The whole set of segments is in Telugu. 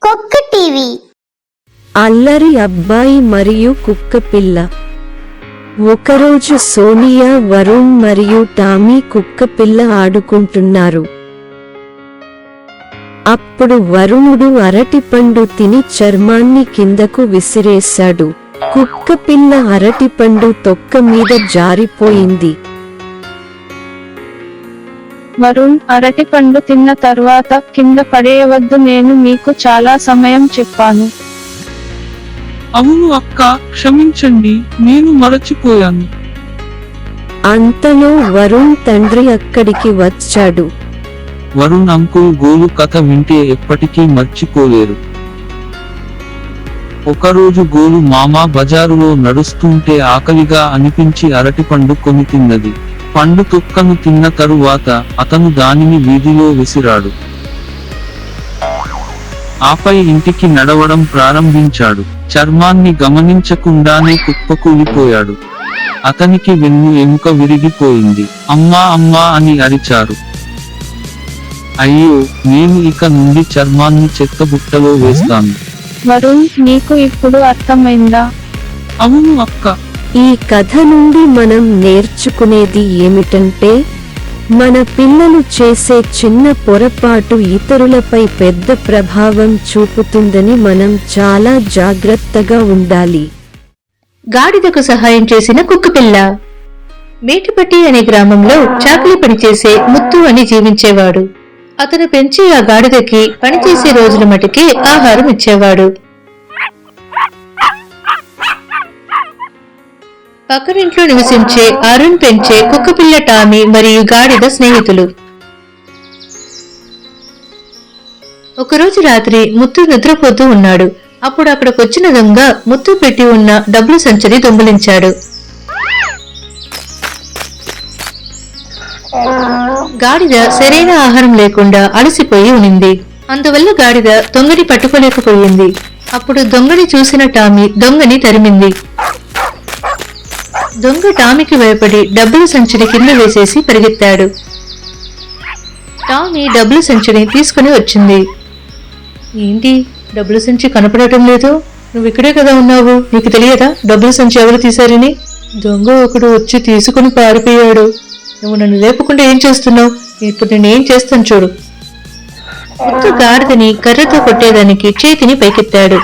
కుక్క టీవీ. అల్లరి అబ్బాయి మరియు కుక్కపిల్ల. ఒకరోజు సోనియా, వరుణ్ మరియు టామీ కుక్కపిల్ల ఆడుకుంటున్నారు. అప్పుడు వరుణుడు అరటిపండు తిని చర్మాన్ని కిందకు విసిరేశాడు. కుక్కపిల్ల అరటిపండు తొక్క మీద జారిపోయింది. వరుణ్, అరటిపండు తిన్న తర్వాత కింద పడేయవద్దు, నేను మీకు చాలా సమయం చెప్పాను. అవును అక్క, క్షమించండి, నేను మరచిపోయాను. అంతలో వరుణ్ తండ్రి అక్కడికి వచ్చాడు. వరుణ్ అంకుల్ గోలు కథ వింటే ఎప్పటికీ మర్చిపోలేరు. ఒకరోజు గోలు మామ బజారులో నడుస్తుంటే ఆకలిగా అనిపించి అరటిపండు కొని తిన్నది. పండు తొక్కను తిన్న తరువాత అతను దానిని వీధిలో విసిరాడు. ఆపై ఇంటికి నడవడం ప్రారంభించాడు. చర్మాన్ని గమనించకుండానే కుప్పకూలిపోయాడు. అతనికి వెన్ను ఎముక విరిగిపోయింది. అమ్మా అమ్మా అని అరిచారు. అయ్యో, నేను ఇక నుండి చర్మాన్ని చెత్తబుట్టలో వేస్తాను. వరుణ్, నీకు ఇప్పుడు అర్థమైందా? అవును అక్క. ఈ కథ నుండి మనం నేర్చుకునేది ఏమిటంటే, మన పిల్లలు చేసే చిన్న పొరపాటు ఇతరులపై పెద్ద ప్రభావం చూపుతుందని మనం చాలా జాగ్రత్తగా ఉండాలి. గాడిదకు సహాయం చేసిన కుక్కపిల్ల. మేటిపట్టి అనే గ్రామంలో చాకలి పనిచేసే ముత్తు అని జీవించేవాడు. అతను పెంచి ఆ గాడిదకి పనిచేసే రోజుల మటుకి ఆహారం ఇచ్చేవాడు. పక్కనింట్లో నివసించే అరుణ్ పెంచే కుక్కపిల్ల టామీ మరియు గాడిద స్నేహితులు. ఒకరోజు రాత్రి ముత్తు నిద్రపోతూ ఉన్నాడు. అప్పుడు అక్కడికొచ్చిన దొంగ ముత్తు పెట్టి ఉన్న డబ్బుల సంచిని దొంగిలించాడు. గాడిద సరైన ఆహారం లేకుండా అలసిపోయి ఉనింది. అందువల్ల గాడిద దొంగని పట్టుకోలేకపోయింది. అప్పుడు దొంగని చూసిన టామీ దొంగని తరిమింది. దొంగ టామీకి భయపడి డబ్బుల సంచిని కింద వేసేసి పరిగెత్తాడు. టామీ డబ్బుల సంచిని తీసుకుని వచ్చింది. ఏంటి, డబ్బుల సంచి కనపడటం లేదు? నువ్వు ఇక్కడే కదా ఉన్నావు, నీకు తెలియదా డబ్బుల సంచి ఎవరు తీశారని? దొంగ ఒకడు వచ్చి తీసుకుని పారిపోయాడు. నువ్వు నన్ను లేపకుండా ఏం చేస్తున్నావు? ఇప్పుడు నేనేం చేస్తాను చూడు. ముత్తు గాడిదని కర్రతో కొట్టేదానికి చేతిని పైకెత్తాడు.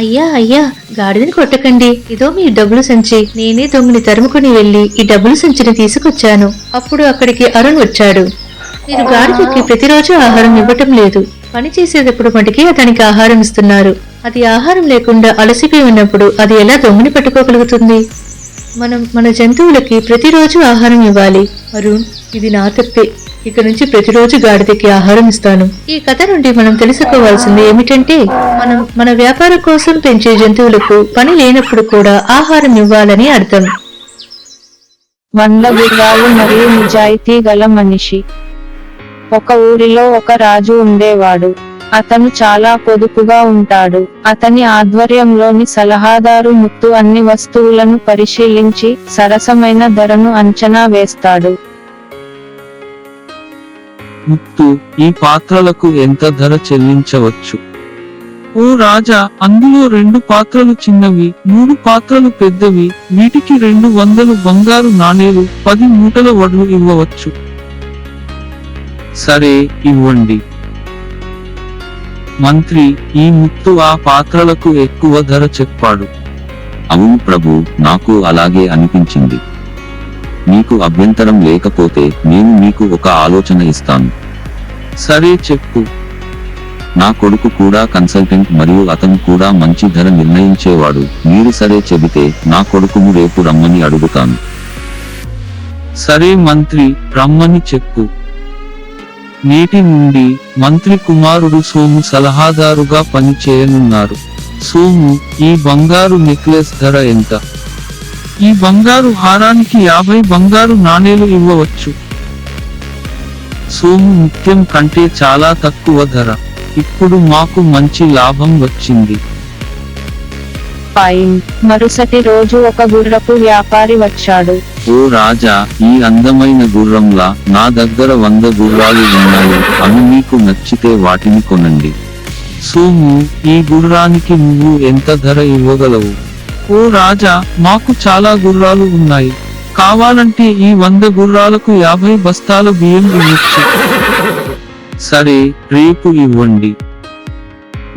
అయ్యా అయ్యా, గాడిదని కొట్టకండి, ఇదో మీ డబ్బులు సంచి. నేనే దొంగని తరుముకుని వెళ్లి ఈ డబ్బులు సంచిని తీసుకొచ్చాను. అప్పుడు అక్కడికి అరుణ్ వచ్చాడు. మీరు గాడిదకి ప్రతిరోజు ఆహారం ఇవ్వటం లేదు, పని చేసేటప్పుడు మటుకి అతనికి ఆహారం ఇస్తున్నారు. అది ఆహారం లేకుండా అలసిపోయి ఉన్నప్పుడు అది ఎలా దొంగని పట్టుకోగలుగుతుంది? మనం మన జంతువులకి ప్రతిరోజు ఆహారం ఇవ్వాలి. అరుణ్, ఇది నా తప్పే. ఇక నుంచి ప్రతిరోజు గాడిదకి ఆహారం ఇస్తాను. ఈ కథ నుండి మనం తెలుసుకోవాల్సింది ఏమిటంటే, మనం మన వ్యాపారం కోసం పెంచే జంతువులకు పని లేనప్పుడు కూడా ఆహారం ఇవ్వాలని అర్థం. 100 గుర్రాలు మరియు నిజాయితీ గల మనిషి. ఒక ఊరిలో ఒక రాజు ఉండేవాడు. అతను చాలా పొదుపుగా ఉంటాడు. అతని ఆధ్వర్యంలోని సలహాదారు ముత్తు అన్ని వస్తువులను పరిశీలించి సరసమైన ధరను అంచనా వేస్తాడు. ముత్తు, ఈ పాత్రలకు ఎంత ధర చెల్లించవచ్చు? ఓ రాజా, అందులో 2 పాత్రలు చిన్నవి, 3 పాత్రలు పెద్దవి. వీటికి 200 బంగారు నాణేలు, 10 మూటల వడ్లు ఇవ్వవచ్చు. సరే, ఇవ్వండి. మంత్రి, ఈ ముత్తు ఆ పాత్రలకు ఎక్కువ ధర చెప్పాడు. అవును ప్రభు, నాకు అలాగే అనిపించింది. మీకు అభ్యంతరం లేకపోతే నేను మీకు ఒక ఆలోచన ఇస్తాను. సరే, చెప్పు. నా కొడుకు కూడా కన్సల్టెంట్ మరియు అతను కూడా మంచి ధర నిర్ణయించేవాడు. మీరు సరే చెబితే నా కొడుకును రేపు రమ్మని అడుగుతాను. సరే మంత్రి, రమ్మని చెప్పు. నేటి నుండి మంత్రి కుమారుడు సోము సలహాదారుగా పని చేయనున్నారు. సోము, ఈ బంగారు నెక్లెస్ ధర ఎంత? ఈ బంగారు హారానికి 50 బంగారు నాణేలు ఇవ్వవచ్చు. సోము, ముత్యం కంటే చాలా తక్కువ ధర. ఇప్పుడు మాకు మంచి లాభం వచ్చింది. మరుసటి రోజు ఒక గుర్రపు వ్యాపారి వచ్చాడు. ఓ రాజా, ఈ అందమైన గుర్రంలా నా దగ్గర 100 గుర్రాలు ఉన్నాయి. అవి మీకు నచ్చితే వాటిని కొనండి. సోము, ఈ గుర్రానికి నువ్వు ఎంత ధర ఇవ్వగలవు? ఓ రాజా, మాకు చాలా గుర్రాలు ఉన్నాయి. కావాలంటే ఈ 100 గుర్రాలకు 50 బస్తాల బియ్యం ఇవ్వచ్చు. సరే, రేపు ఇవ్వండి.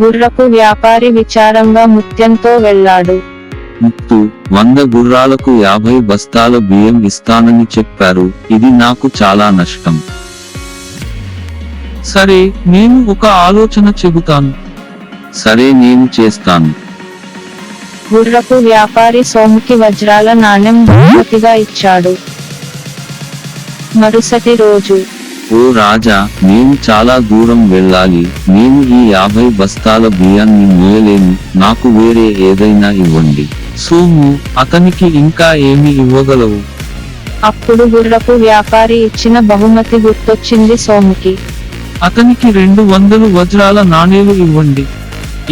గుర్రపు వ్యాపారి విచారంగా ముత్యంతో వెళ్ళాడు. ముత్తు, 100 గుర్రాలకు 50 బస్తాల బియ్యం ఇస్తానని చెప్పారు. ఇది నాకు చాలా నష్టం. సరే, నేను ఒక ఆలోచన చెబుతాను. సరే, నేను చేస్తాను. గుర్రపు వ్యాపారి సోముకి వజ్రాల నాణెం బహుమతిగా ఇచ్చాడు. మరుసటి రోజు, ఓ రాజా, నేను చాలా దూరం వెళ్ళాలి. నేను ఈ 50 బస్తాల బియ్యాన్ని మోయలేను. నాకు వేరే ఏదైనా ఇవ్వండి. సోము, అతనికి ఇంకా ఏమి ఇవ్వగలవు? అప్పుడు గుర్రపు వ్యాపారి ఇచ్చిన బహుమతి గుర్తొచ్చింది సోముకి. అతనికి 200 వజ్రాల నాణేలు ఇవ్వండి.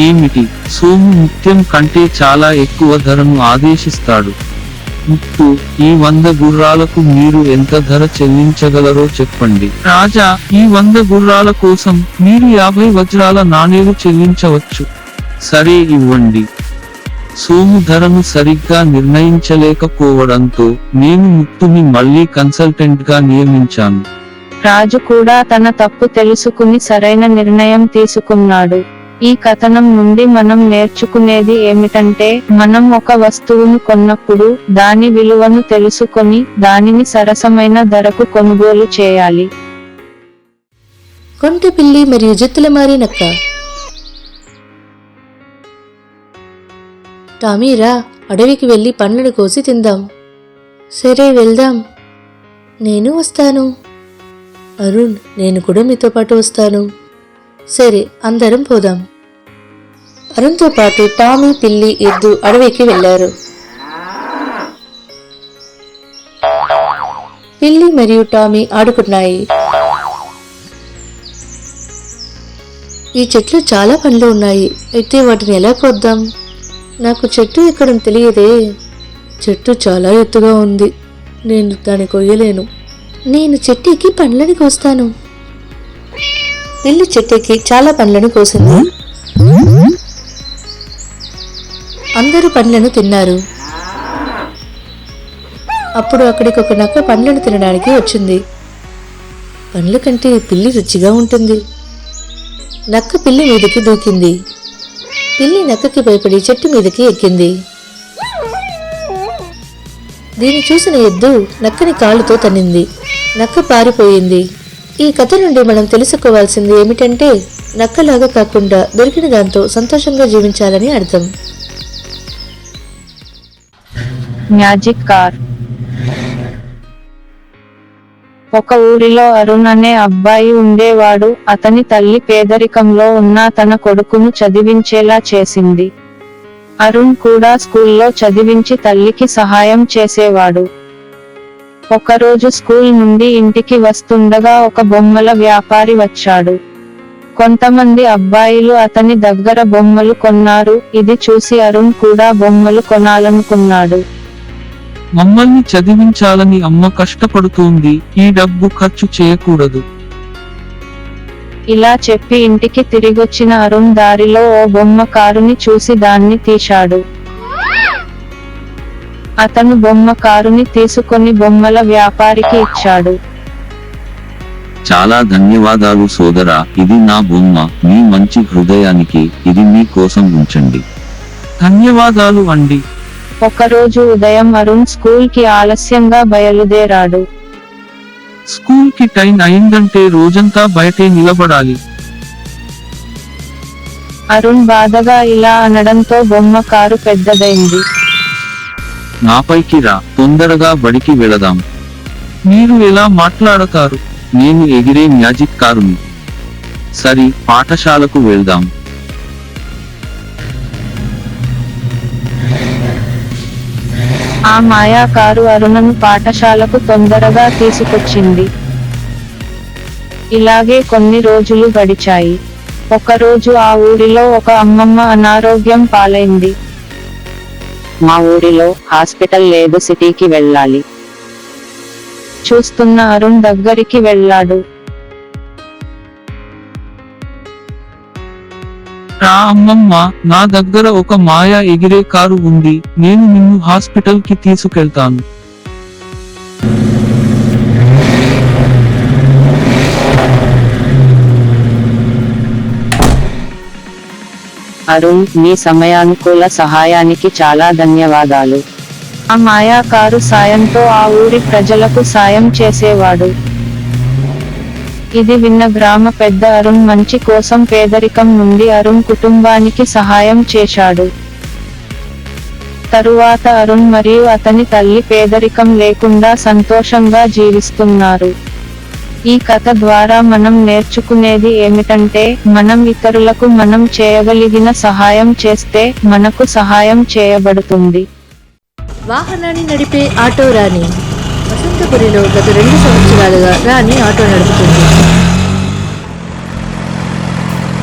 ఏమిటి? సోము ముత్యం కంటే చాలా ఎక్కువ ధరను ఆదేశిస్తాడు. ముత్తు, ఈ 100 గుర్రాలకు మీరు ఎంత ధర చెల్లించగలరో చెప్పండి. రాజా, ఈ 100 గుర్రాల కోసం మీరు 50 వజ్రాల నాణేలు చెల్లించవచ్చు. సరే, ఇవ్వండి. సోము ధరను సరిగ్గా నిర్ణయించలేకపోవడంతో నేను ముత్తుని మళ్ళీ కన్సల్టెంట్ గా నియమించాను. రాజు కూడా తన తప్పు తెలుసుకుని సరైన నిర్ణయం తీసుకున్నాడు. ఈ కథనం నుండి మనం నేర్చుకునేది ఏమిటంటే, మనం ఒక వస్తువును కొన్నప్పుడు దాని విలువను తెలుసుకొని దానిని సరసమైన ధరకు కొనుగోలు చేయాలి. కొంటె పిల్లి మరియు జుత్తుల మారి నక్క. టామీరా, అడవికి వెళ్ళి పండ్లను కోసి తిందాం. సరే, వెళ్దాం. నేను వస్తాను. అరుణ్, నేను కూడా మీతో పాటు వస్తాను. సరే, అందరం పోదాం. అరుణ్తో పాటు టామీ, పిల్లి, ఎద్దు అడవికి వెళ్లారు. పిల్లి మరియు టామీ ఆడుకున్నాయి. ఈ చెట్లు చాలా పండ్లు ఉన్నాయి. అయితే వాటిని ఎలా కోద్దాం? నాకు చెట్టు ఎక్కడం తెలియదే. చెట్టు చాలా ఎత్తుగా ఉంది. నేను దాన్ని కొయ్యలేను. నేను చెట్టుకి పండ్లని కోస్తాను. పిల్లి చెట్టుకి చాలా పండ్లను కోసింది. అందరూ పండ్లను తిన్నారు. అప్పుడు అక్కడికి ఒక నక్క పండ్లను తినడానికి వచ్చింది. పండ్ల కంటే పిల్లి రుచిగా ఉంటుంది. నక్క పిల్లి మీదకి దూకింది. పిల్లి నక్కకి భయపడి చెట్టు మీదకి ఎక్కింది. దీన్ని చూసిన ఎద్దు నక్కని కాలుతో తన్నింది. నక్క పారిపోయింది. ఈ కథ నుండి మనం తెలుసుకోవాల్సింది ఏమిటంటే, నక్కలాగా కాకుండా దొరికిన దాంతో సంతోషంగా జీవించాలని అర్థం. Magic car. ఒక ఊరిలో అరుణ్ అనే అబ్బాయి ఉండేవాడు. అతని తల్లి పేదరికంలో ఉన్న తన కొడుకును చదివించేలా చేసింది. అరుణ్ కూడా స్కూల్లో చదివించి తల్లికి సహాయం చేసేవాడు. ఒకరోజు స్కూల్ నుండి ఇంటికి వస్తుండగా ఒక బొమ్మల వ్యాపారి వచ్చాడు. కొంతమంది అబ్బాయిలు అతని దగ్గర బొమ్మలు కొన్నారు. ఇది చూసి అరుణ్ కూడా బొమ్మలు కొనాలనుకున్నాడు. మమ్మల్ని చదివించాలని అమ్మ కష్టపడుతోంది. ఈ డబ్బు ఖర్చు చేయకూడదు. ఇలా చెప్పి ఇంటికి తిరిగొచ్చిన అరుణ్ దారిలో ఓ బొమ్మ కారుని చూసి దాన్ని తీశాడు. అతను బొమ్మ కారుని తీసుకొని బొమ్మల వ్యాపారికి ఇచ్చాడు. చాలా ధన్యవాదాలు సోదరా, ఇది నా బొమ్మ. మీ మంచి హృదయానికి ఇది మీ కోసం ఉంచండి. ధన్యవాదాలు అండి. ఒకరోజు ఉదయం అరుణ్ స్కూల్ కి ఆలస్యంగా బయలుదేరాడు. స్కూల్ కి టైం అయిందంటే రోజంతా బయటే నిలబడాలి. అరుణ్ బాధగా ఇలా అనడంతో బొమ్మ కారు పెద్దదైంది. నాపైకి రా, తొందరగా బడికి వెళదాం. మీరు ఎలా మాట్లాడతారు? నేను ఎగిరే మ్యాజిక్ కారుని. సరి, పాఠశాలకు వెళ్దాం. ఆ మాయా కారు అరుణను పాఠశాలకు తొందరగా తీసుకొచ్చింది. ఇలాగే కొన్ని రోజులు గడిచాయి. ఒకరోజు ఆ ఊరిలో ఒక అమ్మమ్మ అనారోగ్యం పాలైంది. మా ఊరిలో హాస్పిటల్ లేదు, సిటీకి వెళ్ళాలి. చూస్తున్న అరుణ్ దగ్గరికి వెళ్ళాడు. రా అమ్మమ్మ, నా దగ్గర ఒక మాయా ఎగిరే కారు ఉంది, నేను నిన్ను హాస్పిటల్ కి తీసుకెళ్తాను. అరుణ్, మీ సమయానుకూల సహాయానికి చాలా ధన్యవాదాలు. ఆ మాయా కారు సాయంతో ఆ ఊరి ప్రజలకు సాయం చేసేవాడు. ఇది విన్న గ్రామ పెద్ద అరుణ్ మంచి కోసం పేదరికం నుండి అరుణ్ కుటుంబానికి సహాయం చేశాడు. తరువాత అరుణ్ మరియు అతని తల్లి పేదరికం లేకుండా సంతోషంగా జీవిస్తున్నారు. ఈ కథ ద్వారా మనం నేర్చుకునేది ఏమిటంటే, మనం ఇతరులకు మనం చేయగలిగిన సహాయం చేస్తే మనకు సహాయం చేయబడుతుంది. వాహనాన్ని నడిపే ఆటో రాణి. వసంతపురిలో గత 2 సంవత్సరాలుగా రాణి ఆటో నడుపుతుంది.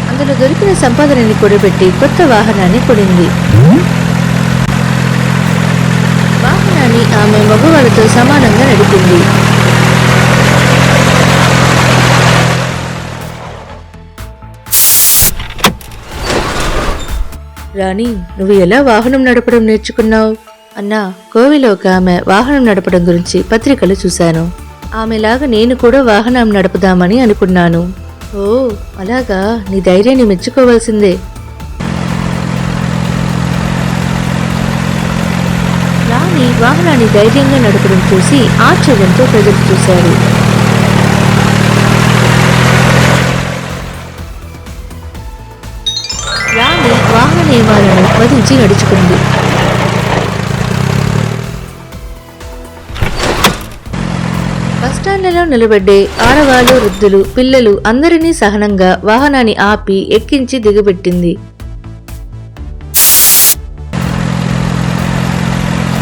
అందులో దొరికిన సంపాదనని కూడబెట్టి కొత్త వాహనాన్ని కొనింది. వాహనాన్ని ఆమె మగవాళ్ళతో సమానంగా నడిపింది. రాణి, నువ్వు ఎలా వాహనం నడపడం నేర్చుకున్నావు? అన్నా, కోవిలో ఒక ఆమె వాహనం నడపడం గురించి పత్రికలు చూశాను. ఆమెలాగా నేను కూడా వాహనం నడుపుదామని అనుకున్నాను. ఓ అలాగా, నీ ధైర్యాన్ని మెచ్చుకోవాల్సిందే. రాణి వాహనాన్ని ధైర్యంగా నడపడం చూసి ఆశ్చర్యంతో ప్రజలు చూశారు. రాణి వాహన నియమాలను వధించి నడుచుకుంది. బస్టాండ్లలో నిలబడ్డే ఆడవాళ్ళు, వృద్ధులు, పిల్లలు అందరినీ సహనంగా వాహనాన్ని ఆపి ఎక్కించి దిగబెట్టింది.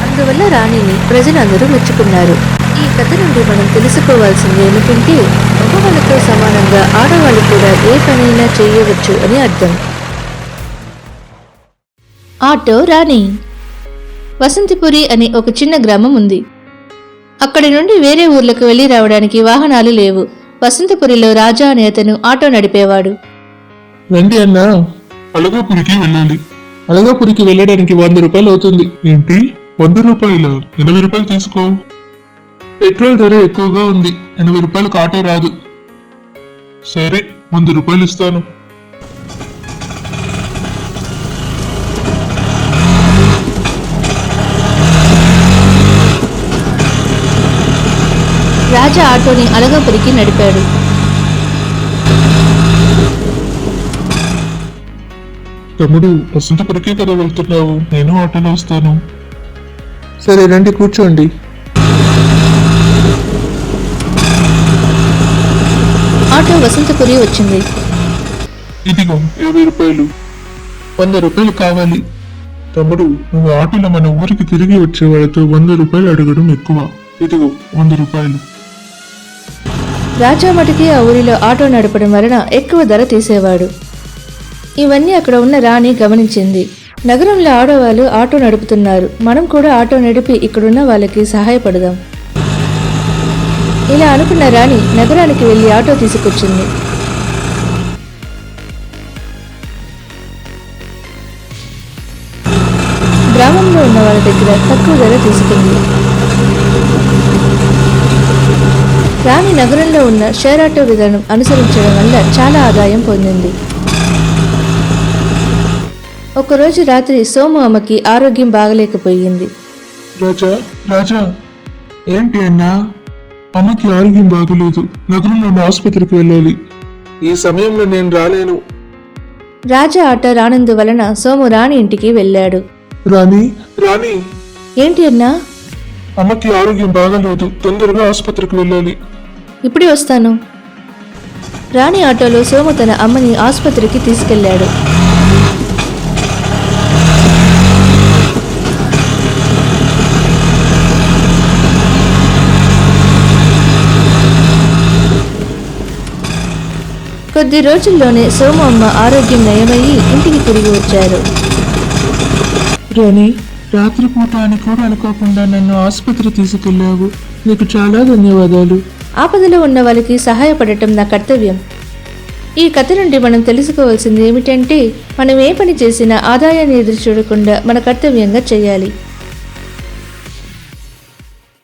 అందువల్ల రాణిని ప్రజలందరూ మెచ్చుకున్నారు. ఈ కథ నుండి మనం తెలుసుకోవాల్సింది ఏమిటంటే, మగవాళ్ళతో సమానంగా ఆడవాళ్ళు కూడా ఏ పనైనా చేయవచ్చు అని అర్థం. ఆటో రాణి. వసంతపురి అనే ఒక చిన్న గ్రామం ఉంది. అక్కడి నుండి వేరే ఊర్లకు వెళ్లి రావడానికి వాహనాలు లేవు. వసంతపురిలో రాజా అనే అతను ఆటో నడిపేవాడు. రండి అన్నా, అలగాపురికి వెళ్ళాలి. అలగాపురికి వెళ్ళడానికి 100 రూపాయలు అవుతుంది. ఏంటి 100 రూపాయలు? 80 రూపాయలు తీసుకో. పెట్రోల్ ధర ఎక్కువగా ఉంది, 80 రూపాయలకు ఆటో రాదు. సరే, 100 రూపాయలు ఇస్తాను. రాజా ఆటోని అలగాపురికి నడిపాడు. తమ్ముడు, వసంతపురికి కదా వెళ్తున్నావు? నేను ఆటోలో వస్తాను. సరే రండి, కూర్చోండి. ఆటో వసంతపురి వచ్చింది. ఇదిగో 50 రూపాయలు. 100 రూపాయలు కావాలి. తమ్ముడు, నువ్వు ఆటోలో మన ఊరికి తిరిగి వచ్చే వాళ్ళతో 100 రూపాయలు అడగడం ఎక్కువ. ఇదిగో 100 రూపాయలు. రాజా మటుకి ఆ ఊరిలో ఆటో నడపడం వలన ఎక్కువ ధర తీసేవాడు. ఇవన్నీ అక్కడ ఉన్న రాణి గమనించింది. నగరంలో ఆడవాళ్ళు ఆటో నడుపుతున్నారు, మనం కూడా ఆటో నడిపి ఇక్కడున్న వాళ్ళకి సహాయపడదాం. ఇలా అనుకున్న రాణి నగరానికి వెళ్లి ఆటో తీసుకొచ్చింది. గ్రామంలో ఉన్న వాళ్ళ దగ్గర తక్కువ ధర తీసుకుంది. రాణి నగరంలో ఉన్న షేర్ ఆటో విధానం అనుసరించడం వల్ల చాలా ఆదాయం పొందింది. ఒకరోజు రాత్రి సోము అమ్మకి ఆరోగ్యం బాగలేకపోయింది. రాజా, రాజా. ఏంటి అన్నా? అమ్మకి ఆరోగ్యం బాగలేదు, నగరంలో ఉన్న ఆసుపత్రికి వెళ్ళాలి. ఈ సమయంలో నేను రాలేను. రాజా ఆటో రానందువలన సోము రాణి ఇంటికి వెళ్ళాడు. రాణి, రాణి. ఏంటి అన్నా? అమ్మకి ఆరోగ్యం బాగలేదు, తొందరగా ఆసుపత్రికి వెళ్ళాలి. ఇప్పుడే వస్తాను. రాణి ఆటోలో సోము తన అమ్మని ఆసుపత్రికి తీసుకెళ్లాడు. కొద్ది రోజుల్లోనే సోము అమ్మ ఆరోగ్యం నయమయ్యి ఇంటికి తిరిగి వచ్చారు. రాణి, రాత్రిపూట అని కూడా అనుకోకుండా నన్ను ఆసుపత్రి తీసుకెళ్ళావు. నీకు చాలా ధన్యవాదాలు. ఆపదలో ఉన్న వాళ్ళకి సహాయపడటం నా కర్తవ్యం. ఈ కథ నుండి మనం తెలుసుకోవాల్సింది ఏమిటంటే మనం ఏ పని చేసినా ఆదాయాన్ని ఎదురు చూడకుండా మన కర్తవ్యంగా చేయాలి.